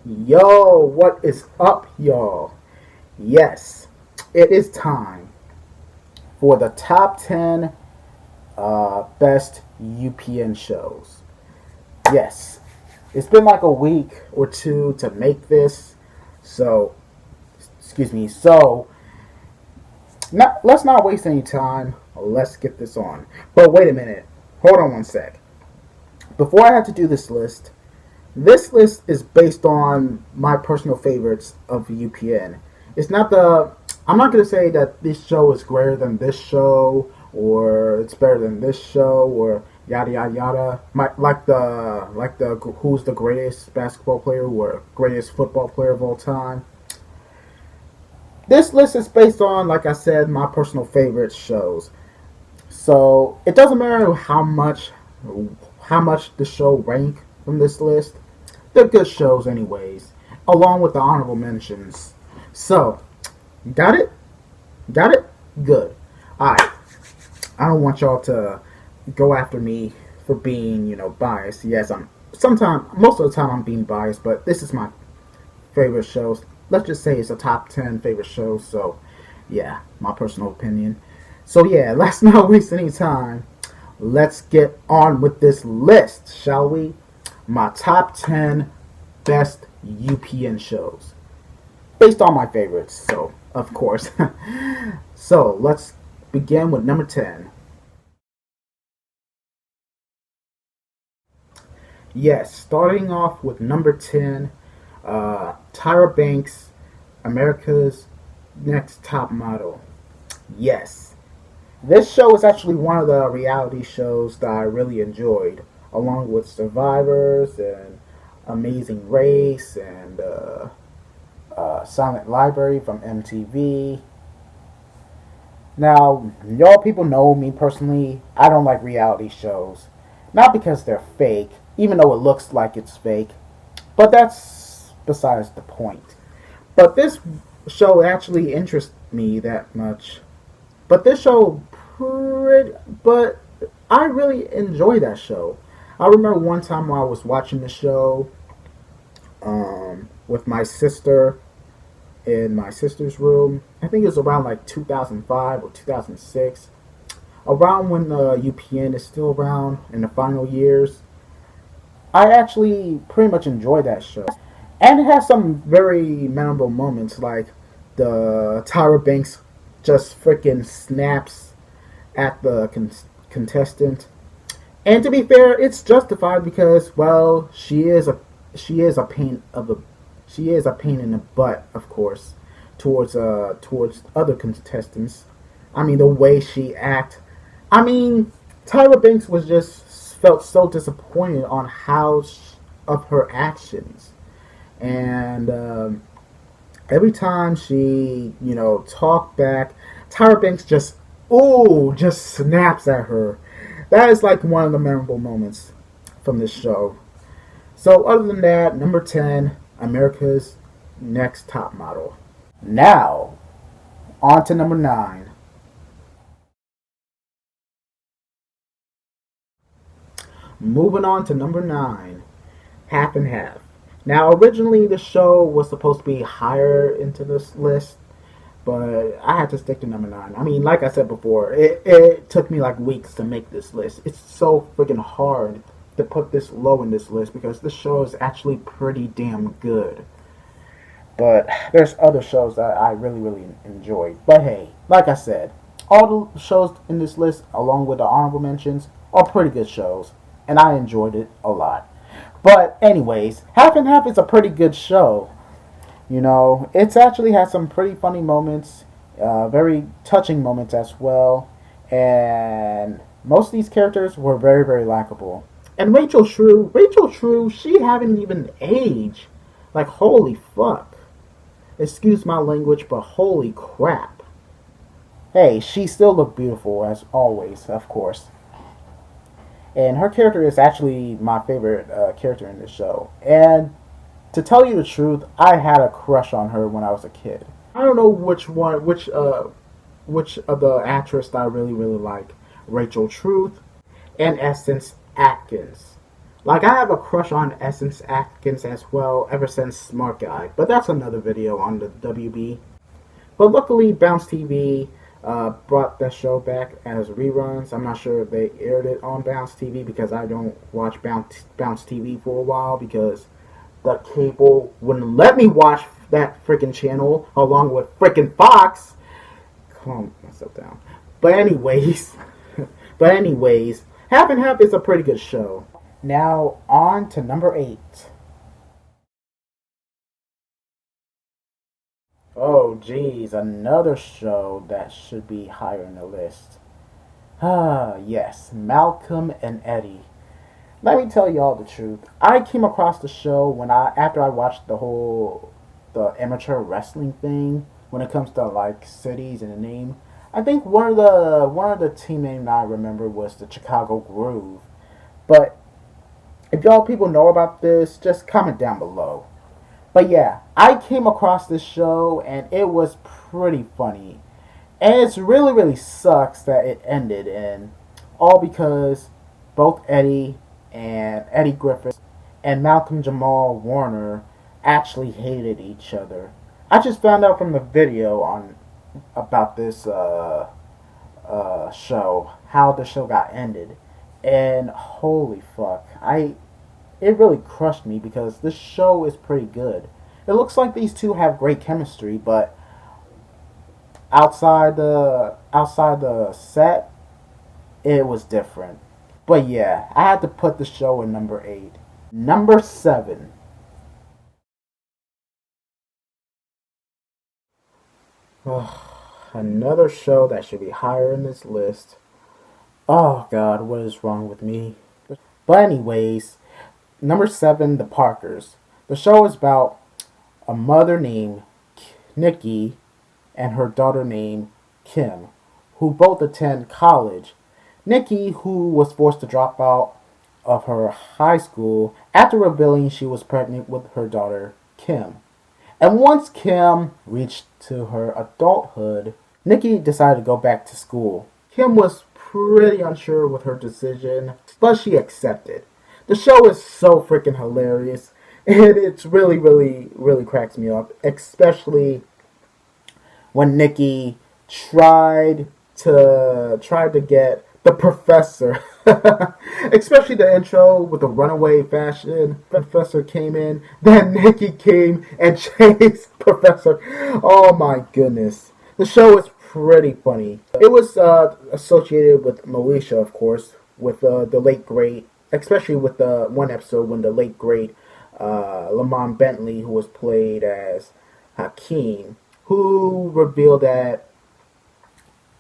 Yo, what is up, y'all? Yes, it is time for the top 10 best UPN shows. Yes, it's been like a week or two to make this, so, excuse me, let's not waste any time. Let's get this on. But wait a minute, hold on one sec. Before I had to do this list is based on my personal favorites of UPN. It's not the. I'm not gonna say that this show is greater than this show or it's better than this show or yada yada yada. Like the who's the greatest basketball player or greatest football player of all time. This list is based on, like I said, my personal favorite shows. So it doesn't matter how much the show rank from this list. They're good shows, anyways, along with the honorable mentions. So, got it? Got it? Good. Alright. I don't want y'all to go after me for being, biased. Yes, most of the time I'm being biased, but this is my favorite shows. Let's just say it's a top 10 favorite shows, so, yeah, my personal opinion. So, yeah, let's not waste any time. Let's get on with this list, shall we? My top 10 best UPN shows. Based on my favorites, so, of course. So, let's begin with number 10. Yes, starting off with number 10, Tyra Banks, America's Next Top Model. Yes, this show is actually one of the reality shows that I really enjoyed, along with Survivors and Amazing Race and Silent Library from MTV. Now, y'all people know me personally, I don't like reality shows. Not because they're fake, even though it looks like it's fake, but that's besides the point. But this show actually interests me that much. But this show, but I really enjoy that show. I remember one time while I was watching the show with my sister in my sister's room. I think it was around like 2005 or 2006. Around when the UPN is still around in the final years. I actually pretty much enjoyed that show. And it has some very memorable moments, like the Tyra Banks just freaking snaps at the contestant. And to be fair, it's justified because, well, she is a pain in the butt, of course, towards other contestants. I mean, the way she act. I mean, Tyra Banks was just felt so disappointed on of her actions, and every time she talked back, Tyra Banks just snaps at her. That is like one of the memorable moments from this show. So other than that, number 10, America's Next Top Model. Now, on to number 9. Moving on to number 9, Half and Half. Now, originally the show was supposed to be higher into this list, but I had to stick to number 9. I mean, like I said before, it took me like weeks to make this list. It's so freaking hard to put this low in this list because this show is actually pretty damn good. But there's other shows that I really, really enjoyed. But hey, like I said, all the shows in this list, along with the honorable mentions, are pretty good shows. And I enjoyed it a lot. But anyways, Half and Half is a pretty good show. It's actually had some pretty funny moments, very touching moments as well. And most of these characters were very, very likable. And Rachel True, she haven't even aged. Like, holy fuck. Excuse my language, but holy crap. Hey, she still looked beautiful as always, of course. And her character is actually my favorite character in this show. And to tell you the truth, I had a crush on her when I was a kid. I don't know which of the actress that I really, really like. Rachel Truth and Essence Atkins. Like, I have a crush on Essence Atkins as well ever since Smart Guy, but that's another video on the WB. But luckily, Bounce TV brought that show back as reruns. I'm not sure if they aired it on Bounce TV because I don't watch Bounce TV for a while because the cable wouldn't let me watch that freaking channel along with freaking Fox. Calm myself down. But anyways, Half and Half is a pretty good show. Now on to number 8. Oh geez, another show that should be higher in the list. Ah yes, Malcolm and Eddie. Let me tell y'all the truth. I came across the show when after I watched the amateur wrestling thing when it comes to like cities and the name. I think one of the team names I remember was the Chicago Groove. But if y'all people know about this, just comment down below. But yeah, I came across this show and it was pretty funny. And it's really sucks that it ended, and all because both Eddie Griffith and Malcolm Jamal Warner actually hated each other. I just found out from the video on about this show how the show got ended, and holy fuck, it really crushed me because this show is pretty good. It looks like these two have great chemistry, but outside the set, it was different. But yeah, I had to put the show in number 8. Number 7. Another show that should be higher in this list. Oh god, what is wrong with me? But anyways, number 7, The Parkers. The show is about a mother named Nikki and her daughter named Kim, who both attend college. Nikki, who was forced to drop out of her high school after revealing she was pregnant with her daughter, Kim. And once Kim reached to her adulthood, Nikki decided to go back to school. Kim was pretty unsure with her decision, but she accepted. The show is so freaking hilarious, and it's really cracks me up, especially when Nikki tried to get the professor, especially the intro with the runaway fashion. Professor came in, then Nikki came and chased Professor. Oh my goodness, the show is pretty funny. It was associated with Moesha, of course, with the late great, especially with the one episode when the late great Lamont Bentley, who was played as Hakeem, who revealed that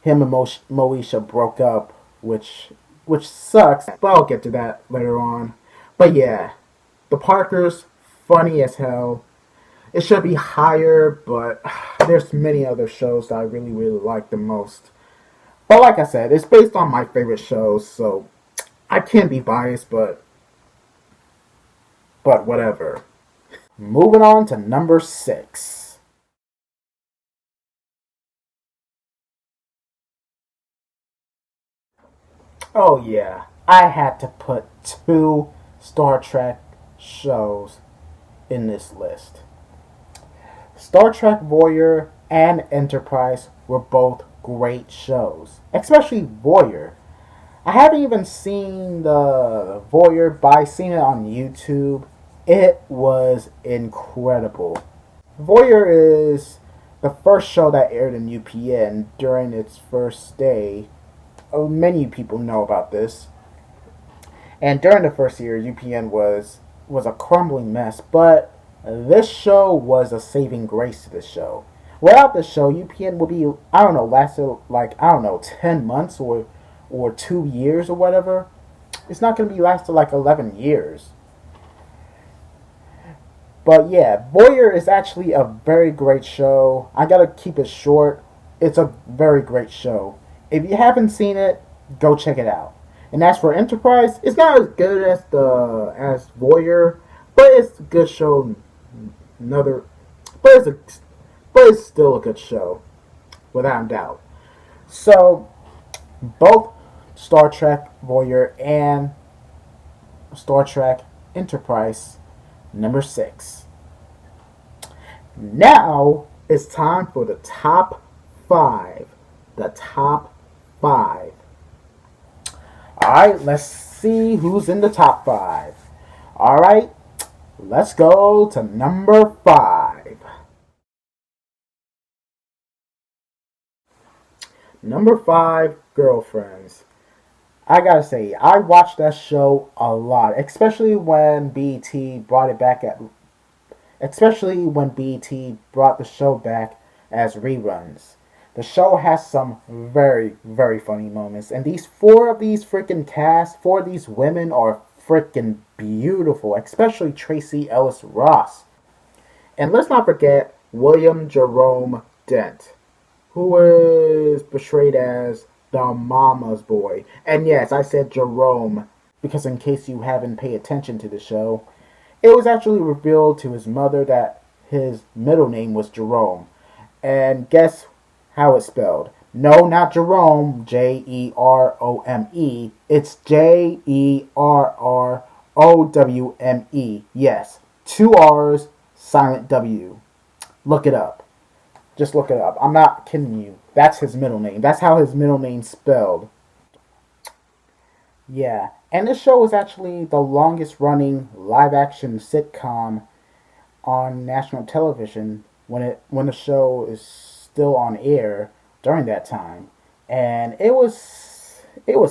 him and Moesha broke up, which sucks, but I'll get to that later on. But yeah, The Parkers, funny as hell. It should be higher, but there's many other shows that I really like the most. But like I said, it's based on my favorite shows, so I can't be biased, but whatever. Moving on to number 6. Oh yeah, I had to put 2 Star Trek shows in this list. Star Trek Voyager and Enterprise were both great shows, especially Voyager. I haven't even seen the Voyager, but I seen it on YouTube. It was incredible. Voyager is the first show that aired in UPN during its first day. Many people know about this. And during the first year, UPN was a crumbling mess, but this show was a saving grace to the show. Without this show, UPN would be, lasted like, 10 months or 2 years or whatever. It's not going to be lasted like 11 years. But yeah, Voyager is actually a very great show. I gotta keep it short. It's a very great show. If you haven't seen it, go check it out. And as for Enterprise, it's not as good as Voyager, but it's a good show. But it's still a good show, without a doubt. So both Star Trek Voyager and Star Trek Enterprise number 6. Now it's time for the top 5. The top 5. Alright, let's see who's in the top 5. Alright, let's go to number 5. Number 5, Girlfriends. I gotta say, I watched that show a lot, especially when BET brought it back especially when BET brought the show back as reruns. The show has some very, very funny moments, and four of these women are freaking beautiful, especially Tracy Ellis Ross. And let's not forget William Jerome Dent, who is portrayed as the mama's boy. And yes, I said Jerome, because in case you haven't paid attention to the show, it was actually revealed to his mother that his middle name was Jerome. And guess how it's spelled? No, not Jerome, Jerome. It's Jerrowme. Yes, 2 R's, silent W. Look it up. Just look it up. I'm not kidding you. That's his middle name. That's how his middle name's spelled. Yeah, and this show is actually the longest running live action sitcom on national television when the show is still on air during that time. And it was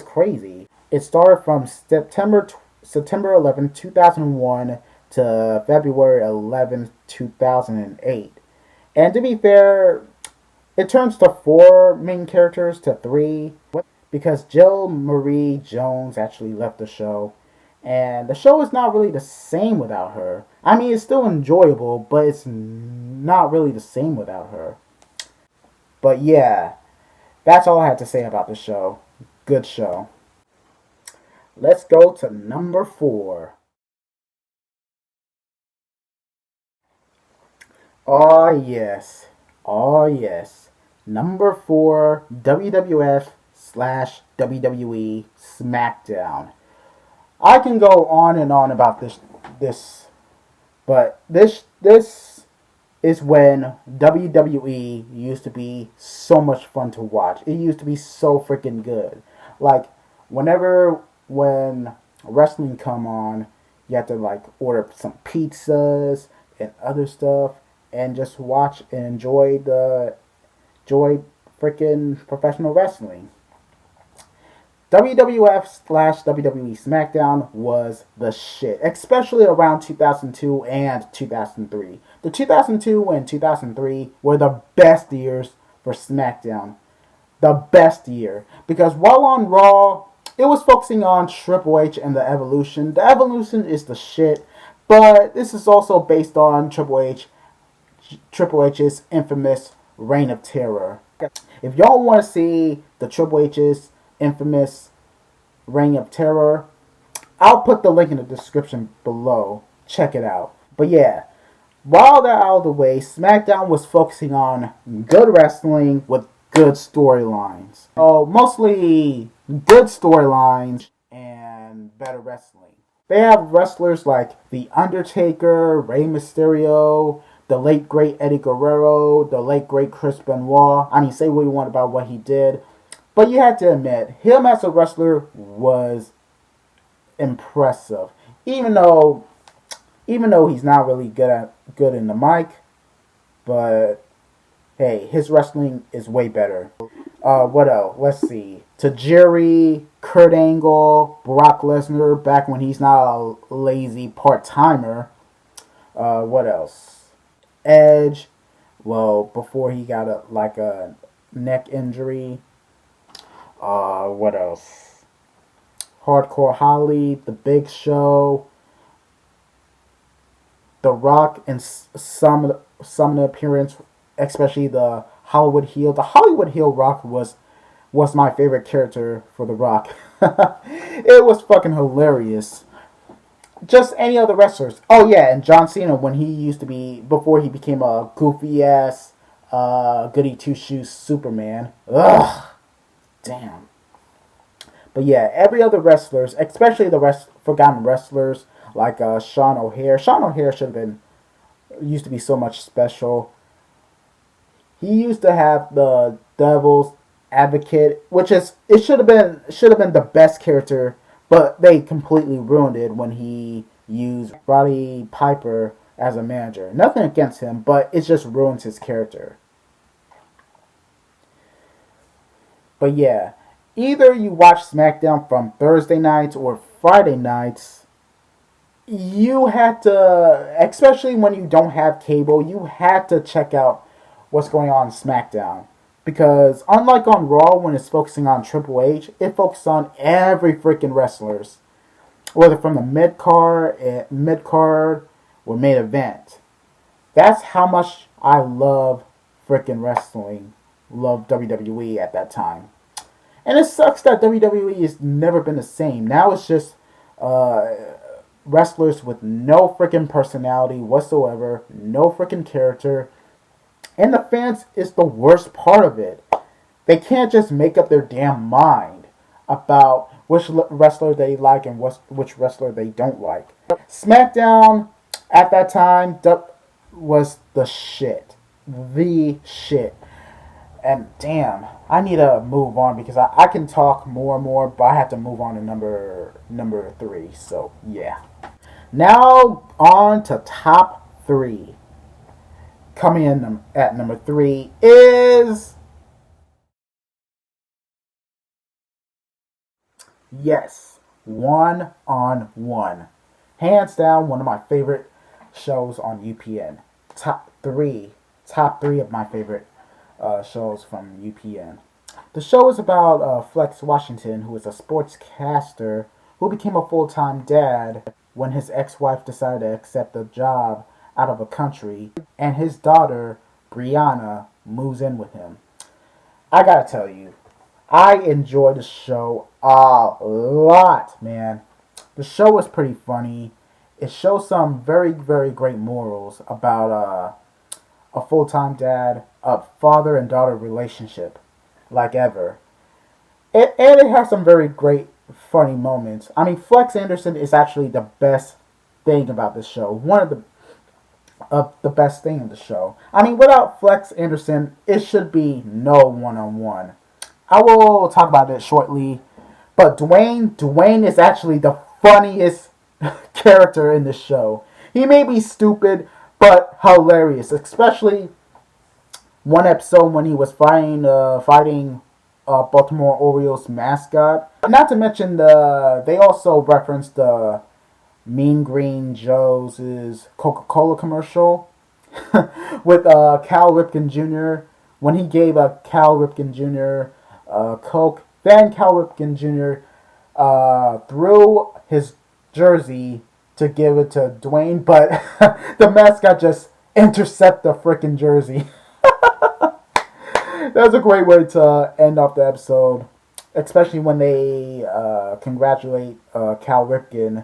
crazy. It started from September 11th, 2001 to February 11th, 2008. And to be fair, it turns to 4 main characters to 3 because Jill Marie Jones actually left the show. And the show is not really the same without her. I mean, it's still enjoyable, but it's not really the same without her. But yeah, that's all I had to say about the show. Good show. Let's go to number 4. Oh yes. Oh yes. Number 4, WWF/WWE SmackDown. I can go on and on about this, but this is when WWE used to be so much fun to watch. It used to be so freaking good. Like when wrestling come on, you have to like order some pizzas and other stuff and just watch and enjoy freaking professional wrestling. WWF/WWE SmackDown was the shit, especially around 2002 and 2003. The 2002 and 2003 were the best years for SmackDown. The best year. Because while on Raw, it was focusing on Triple H and the Evolution. The Evolution is the shit, but this is also based on Triple H's infamous Reign of Terror. If y'all want to see the Triple H's infamous Reign of Terror, I'll put the link in the description below. Check it out. But yeah, while they're out of the way, SmackDown was focusing on good wrestling with good storylines. Oh, mostly good storylines and better wrestling. They have wrestlers like The Undertaker, Rey Mysterio, the late great Eddie Guerrero, the late great Chris Benoit. I mean, say what you want about what he did, but you have to admit, him as a wrestler was impressive. Even though he's not really good in the mic, but hey, his wrestling is way better. What else? Let's see. Tajiri, Kurt Angle, Brock Lesnar, back when he's not a lazy part-timer. What else? Edge, well, before he got a neck injury. What else? Hardcore Holly, The Big Show, The Rock, and some of the appearance, especially the Hollywood heel. The Hollywood heel Rock was my favorite character for The Rock. It was fucking hilarious. Just any other wrestlers. Oh yeah, and John Cena before he became a goofy ass goody two shoes Superman. Ugh. Damn. But yeah, every other wrestlers, especially the forgotten wrestlers like Sean O'Hare. Sean O'Hare should have been used to be so much special. He used to have the Devil's Advocate, which is it should have been the best character, but they completely ruined it when he used Roddy Piper as a manager. Nothing against him, but it just ruins his character. But yeah, either you watch SmackDown from Thursday nights or Friday nights. You had to, especially when you don't have cable, you had to check out what's going on in SmackDown. Because unlike on Raw, when it's focusing on Triple H, it focuses on every freaking wrestlers, whether from the mid card, or main event. That's how much I love freaking wrestling, love WWE at that time. And it sucks that WWE has never been the same. Now it's just uh, wrestlers with no freaking personality whatsoever, no freaking character, and the fans is the worst part of it. They can't just make up their damn mind about which wrestler they like and which wrestler they don't like. SmackDown at that time was the shit. The shit. And damn, I need to move on because I can talk more and more, but I have to move on to number 3. So yeah. Now on to top 3. Coming in at number 3 is, yes, One on One. Hands down, one of my favorite shows on UPN. Top three of my favorite shows from UPN. The show is about Flex Washington, who is a sportscaster who became a full-time dad when his ex-wife decided to accept a job out of a country, and his daughter, Brianna, moves in with him. I gotta tell you, I enjoy the show a lot, man. The show is pretty funny. It shows some very, very great morals about a full-time dad, a father and daughter relationship, like ever. And it has some very great, funny moments. I mean, Flex Anderson is actually the best thing about this show. One of the best thing in the show. I mean, without Flex Anderson, it should be no one-on-one. I will talk about it shortly. But Dwayne is actually the funniest character in the show. He may be stupid, but hilarious. Especially one episode when he was fighting Baltimore Orioles mascot. Not to mention they also referenced the Mean Green Joe's Coca-Cola commercial with Cal Ripken Jr. when he gave Cal Ripken Jr. Coke. Then Cal Ripken Jr. Threw his jersey to give it to Dwayne, but the mascot just intercepted the freaking jersey. That's a great way to end off the episode, especially when they congratulate Cal Ripken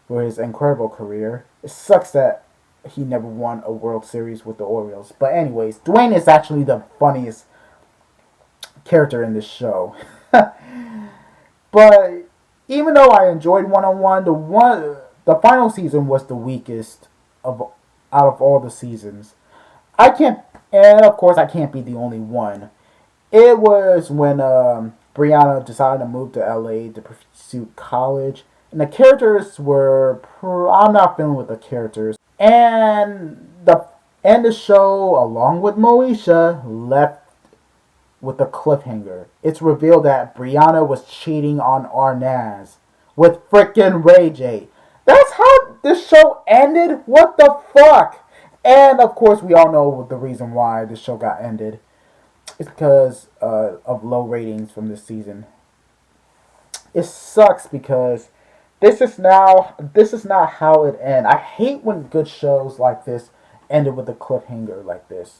for his incredible career. It sucks that he never won a World Series with the Orioles. But anyways, Dwayne is actually the funniest character in this show. But even though I enjoyed one-on-one, the final season was the weakest out of all the seasons. And of course I can't be the only one. It was when Brianna decided to move to LA to pursue college. And the characters were... I'm not feeling with the characters. And the show, along with Moesha, left with a cliffhanger. It's revealed that Brianna was cheating on Arnaz with frickin' Ray J. That's how this show ended? What the fuck? And of course we all know the reason why this show got ended. It's because of low ratings from this season. It sucks because this is not how it ends. I hate when good shows like this ended with a cliffhanger like this.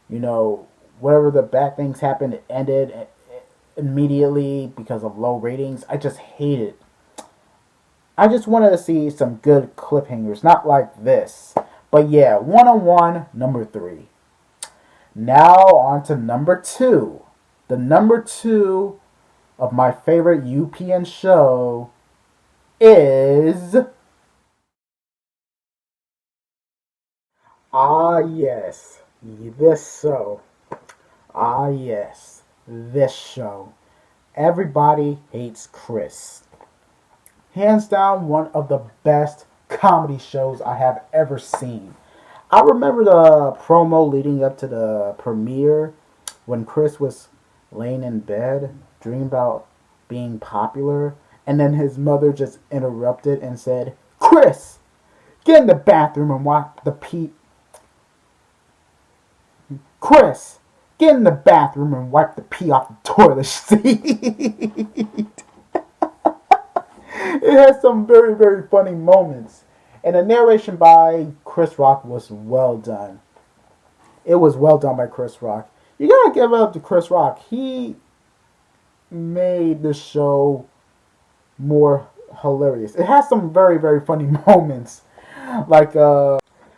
You know, whatever the bad things happened, it ended immediately because of low ratings. I just hate it. I just wanted to see some good cliffhangers, not like this. But yeah, one-on-one, number 3. Now on to number 2. The number 2 of my favorite UPN show is. Ah, yes. This show. Ah, yes. This show. Everybody Hates Chris. Hands down, one of the best comedy shows I have ever seen. I remember the promo leading up to the premiere when Chris was laying in bed, dreaming about being popular, and then his mother just interrupted and said, "Chris, get in the bathroom and wipe the pee. Chris, get in the bathroom and wipe the pee off the toilet seat." It has some very, very funny moments. And the narration by Chris Rock was well done. It was well done by Chris Rock. You gotta give it up to Chris Rock. He made the show more hilarious. It has some very, very funny moments. Like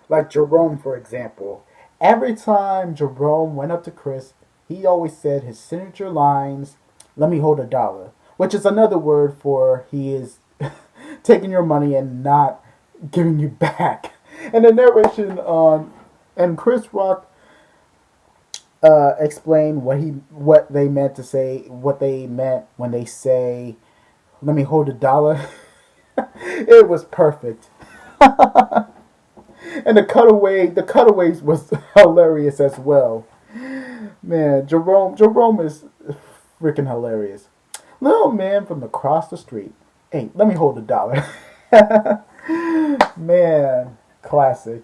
like Jerome, for example. Every time Jerome went up to Chris, he always said his signature lines, "Let me hold a dollar," which is another word for he is taking your money and not giving you back. And the narration on and Chris Rock explained what they meant to say, what they meant when they say, "Let me hold a dollar." It was perfect. And the cutaways was hilarious as well. Man, Jerome is freaking hilarious. Little man from across the street. Hey, let me hold a dollar. Man, classic.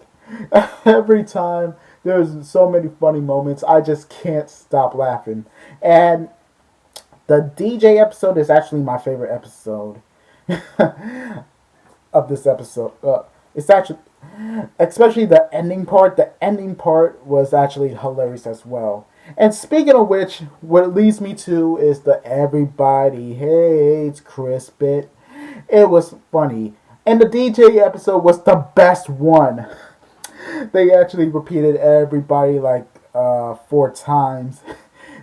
Every time there's so many funny moments, I just can't stop laughing. And the DJ episode is actually my favorite episode of this episode. It's actually, especially the ending part. The ending part was actually hilarious as well. And speaking of which, what it leads me to is the "Everybody Hates Chris" bit. It was funny. And the DJ episode was the best one. They actually repeated "everybody" like 4 times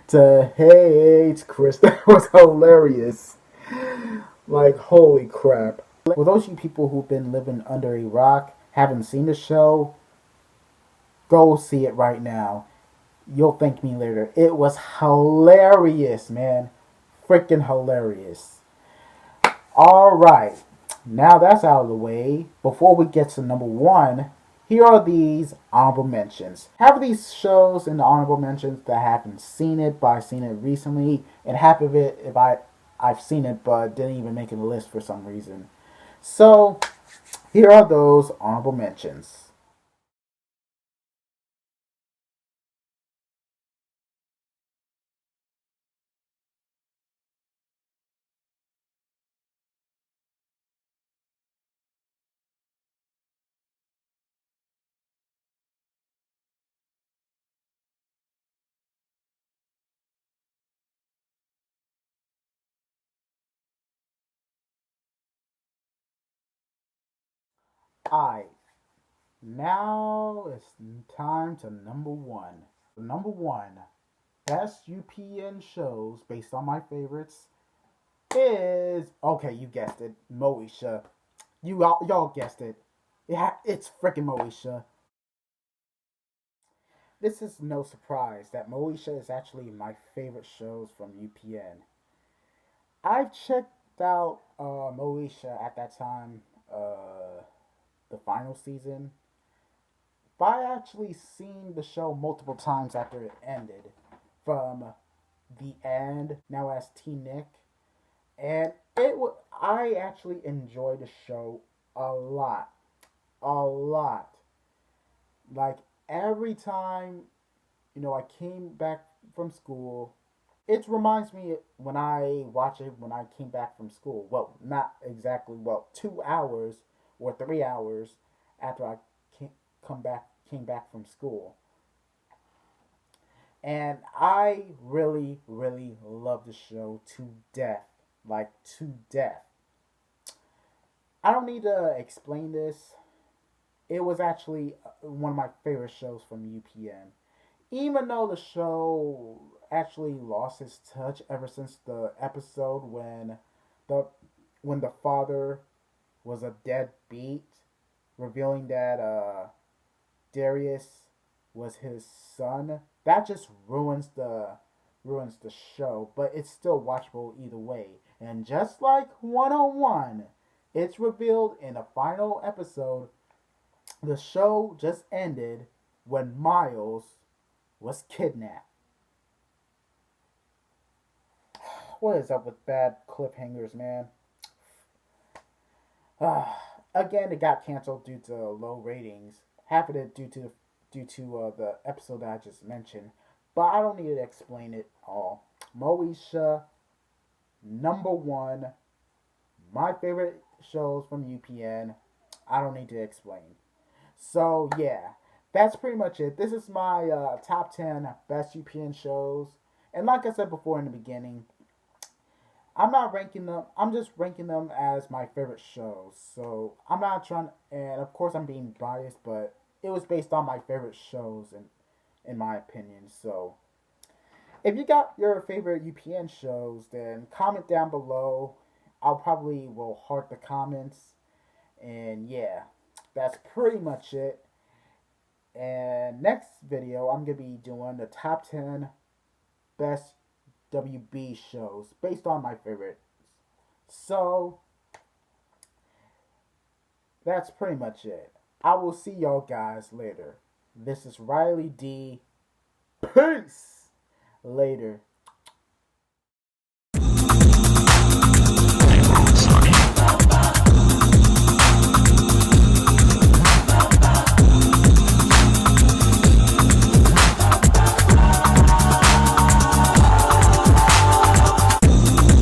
to "Hates Chris." That was hilarious. Like, holy crap. For those of you people who've been living under a rock, haven't seen the show, go see it right now. You'll thank me later. It was hilarious, man. Freaking hilarious. Alright, now that's out of the way. Before we get to number one, here are these honorable mentions. Half of these shows in the honorable mentions that I haven't seen it, but I've seen it recently, and half of it if I've seen it but didn't even make it in the list for some reason. So, here are those honorable mentions. Alright, now it's time to number one. Number one, best UPN shows based on my favorites is, okay, you guessed it, Moesha. Y'all guessed it. Yeah, it's freaking Moesha. This is no surprise that Moesha is actually my favorite shows from UPN. I've checked out Moesha at that time, the final season, but I actually seen the show multiple times after it ended. From the end, now as T Nick, and I actually enjoyed the show a lot, a lot. Like every time I came back from school. It reminds me when I watch it when I came back from school. Well, not exactly. Well, 2 hours or 3 hours after I came back from school, and I really, really love the show to death, like to death. I don't need to explain this. It was actually one of my favorite shows from UPN. Even though the show actually lost its touch ever since the episode the when the father was a deadbeat, revealing that Darius was his son. That just ruins the show, but it's still watchable either way. And just like 101, it's revealed in the final episode the show just ended when Miles was kidnapped. What is up with bad cliffhangers, man? Again, it got canceled due to low ratings. Half of it due to the episode that I just mentioned, but I don't need to explain it all. Moesha, number one, my favorite shows from UPN. I don't need to explain. So yeah, that's pretty much it. This is my top 10 best UPN shows. And like I said before in the beginning, I'm not ranking them. I'm just ranking them as my favorite shows. So I'm not trying, and of course I'm being biased, but it was based on my favorite shows, in my opinion. So if you got your favorite UPN shows, then comment down below. I'll probably will heart the comments, and yeah, that's pretty much it. And next video, I'm gonna be doing the top 10 best WB shows based on my favorites. So that's pretty much it. I will see y'all guys later. This is Riley D. Peace. Later.